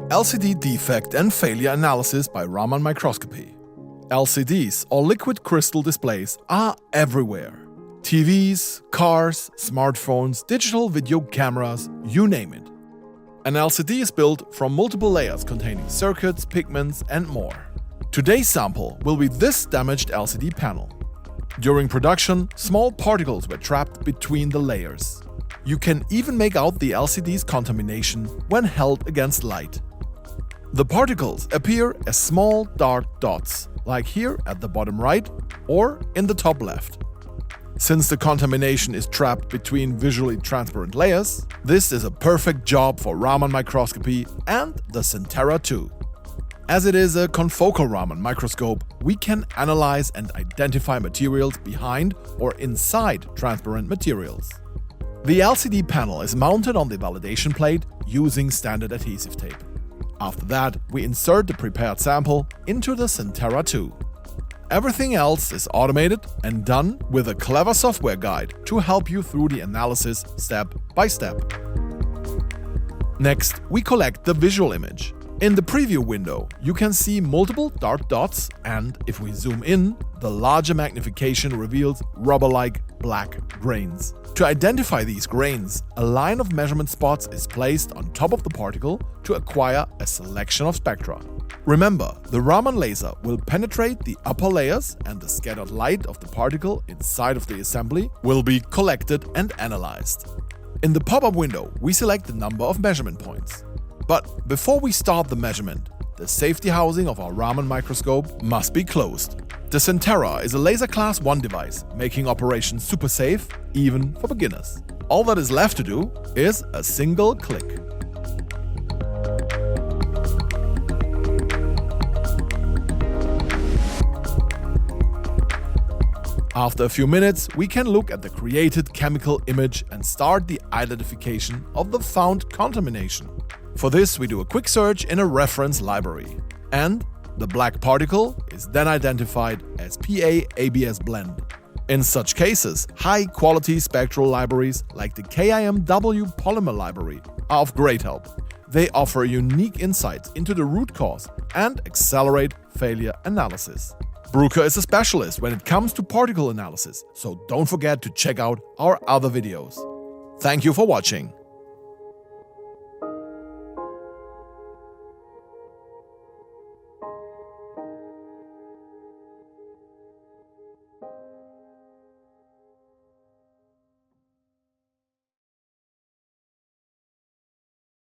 LCD defect and failure analysis by Raman Microscopy. LCDs, or liquid crystal displays, are everywhere. TVs, cars, smartphones, digital video cameras, you name it. An LCD is built from multiple layers containing circuits, pigments, and more. Today's sample will be this damaged LCD panel. During production, small particles were trapped between the layers. You can even make out the LCD's contamination when held against light. The particles appear as small dark dots, like here at the bottom right or in the top left. Since the contamination is trapped between visually transparent layers, this is a perfect job for Raman Microscopy and the SENTERRA II. As it is a confocal Raman microscope, we can analyze and identify materials behind or inside transparent materials. The LCD panel is mounted on the validation plate using standard adhesive tape. After that, we insert the prepared sample into the SENTERRA II. Everything else is automated and done with a clever software guide to help you through the analysis step by step. Next, we collect the visual image. In the preview window, you can see multiple dark dots, and if we zoom in, the larger magnification reveals rubber-like black grains. To identify these grains, a line of measurement spots is placed on top of the particle to acquire a selection of spectra. Remember, the Raman laser will penetrate the upper layers, and the scattered light of the particle inside of the assembly will be collected and analyzed. In the pop-up window, we select the number of measurement points. But before we start the measurement, the safety housing of our Raman microscope must be closed. The SENTERRA is a laser class 1 device, making operation super safe, even for beginners. All that is left to do is a single click. After a few minutes, we can look at the created chemical image and start the identification of the found contamination. For this, we do a quick search in a reference library. And the black particle is then identified as PA-ABS blend. In such cases, high-quality spectral libraries like the KIMW polymer library are of great help. They offer unique insights into the root cause and accelerate failure analysis. Bruker is a specialist when it comes to particle analysis, so don't forget to check out our other videos. Thank you for watching.